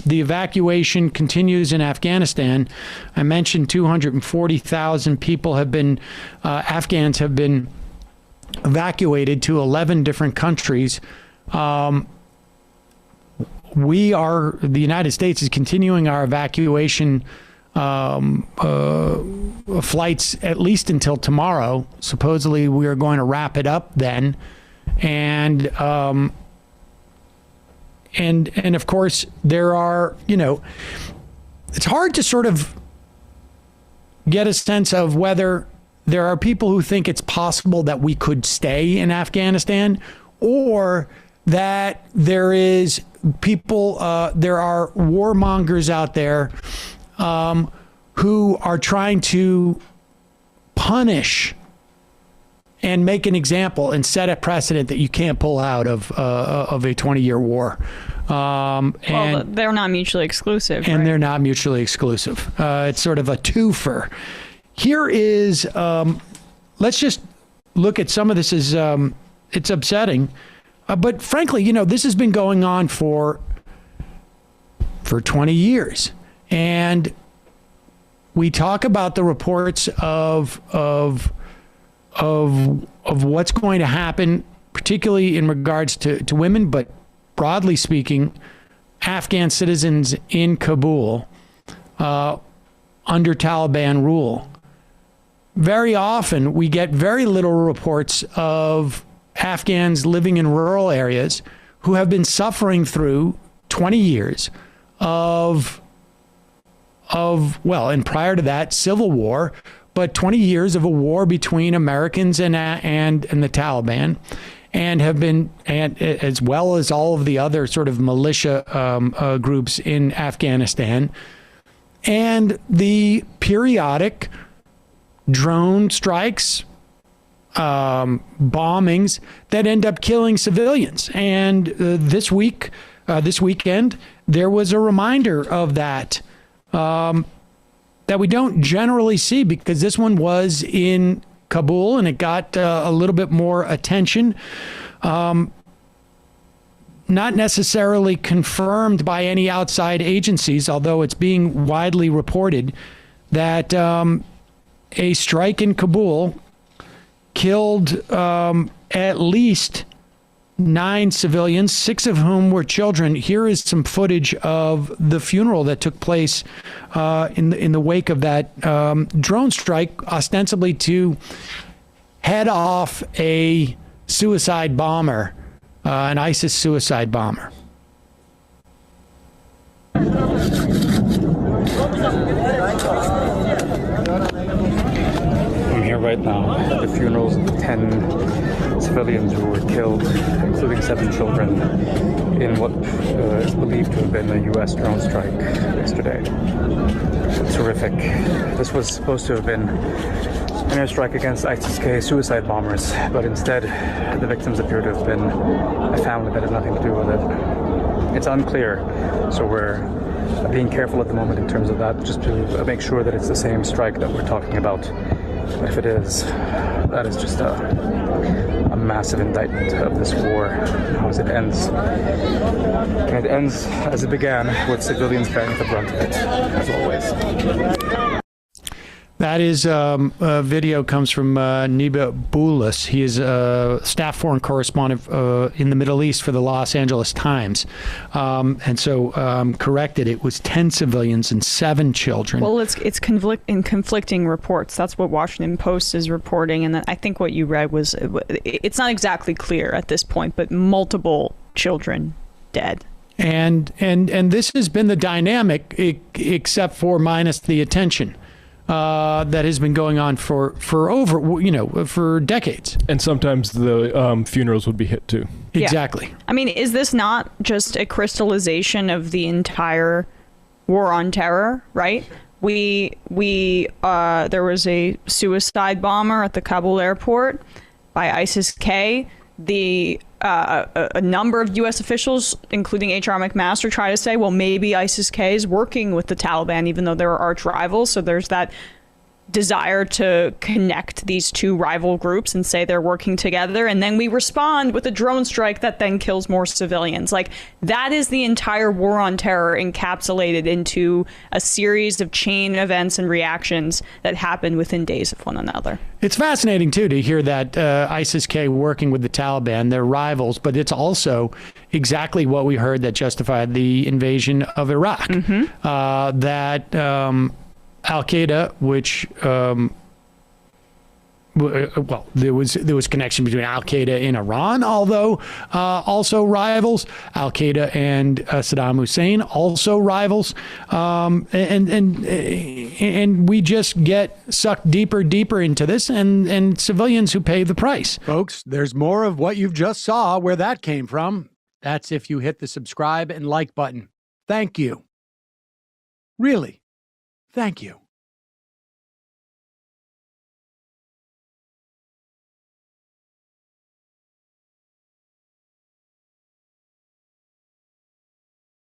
The evacuation continues in Afghanistan. I mentioned 240,000 people have been, Afghans have been evacuated to 11 different countries. The United States is continuing our evacuation flights at least until tomorrow. Supposedly we are going to wrap it up then. And of course there are, it's hard to sort of get a sense of whether there are people who think it's possible that we could stay in Afghanistan, or that there is people, there are warmongers out there who are trying to punish and make an example and set a precedent that you can't pull out of a 20-year war. Well, they're not mutually exclusive. And right? they're not mutually exclusive. It's sort of a twofer. Here is, let's just look at some of this as, it's upsetting. But frankly, this has been going on for 20 years. And we talk about the reports of what's going to happen, particularly in regards to women, but broadly speaking, Afghan citizens in Kabul under Taliban rule. Very often, we get very little reports of Afghans living in rural areas who have been suffering through 20 years of well, and prior to that, civil war, but 20 years of a war between Americans and the Taliban, and have been, and as well as all of the other sort of militia groups in Afghanistan, and the periodic drone strikes, bombings that end up killing civilians. And this weekend, there was a reminder of that that we don't generally see, because this one was in Kabul and it got a little bit more attention. Not necessarily confirmed by any outside agencies, although it's being widely reported that a strike in Kabul killed at least 9 civilians, 6 of whom were children. Here is some footage of the funeral that took place in the wake of that drone strike, ostensibly to head off a suicide bomber, an ISIS suicide bomber. I'm here right now at the funerals of 10 civilians who were killed, including 7 children, in what is believed to have been a U.S. drone strike yesterday. It's horrific. This was supposed to have been an airstrike against ISIS-K suicide bombers, but instead the victims appear to have been a family that had nothing to do with it. It's unclear, so we're being careful at the moment in terms of that, just to make sure that it's the same strike that we're talking about. But if it is, that is just a massive indictment of this war, how it ends. And it ends as it began, with civilians bearing the brunt of it, as always. That is a video comes from Niba Boulos. He is a staff foreign correspondent in the Middle East for the Los Angeles Times. And so corrected, it was 10 civilians and 7 children. Well, it's in conflicting reports. That's what Washington Post is reporting. And I think what you read was, it's not exactly clear at this point, but multiple children dead. And this has been the dynamic, except for minus the attention. That has been going on for over, for decades. And sometimes the funerals would be hit too. Exactly. Yeah. I mean, is this not just a crystallization of the entire war on terror, right? There was a suicide bomber at the Kabul airport by ISIS-K. A number of U.S. officials, including H.R. McMaster, try to say, well, maybe ISIS-K is working with the Taliban, even though they're arch rivals. So there's that desire to connect these two rival groups and say they're working together, and then we respond with a drone strike that then kills more civilians. Like, that is the entire war on terror encapsulated into a series of chain events and reactions that happen within days of one another. It's fascinating, too, to hear that ISIS-K working with the Taliban, they're rivals, but it's also exactly what we heard that justified the invasion of Iraq. That Al-Qaeda, which, well, there was connection between Al-Qaeda and Iran, although also rivals. Al-Qaeda and Saddam Hussein, also rivals. And we just get sucked deeper into this, and civilians who pay the price. Folks, there's more of what you've just saw where that came from. That's if you hit the subscribe and like button. Thank you. Really, thank you.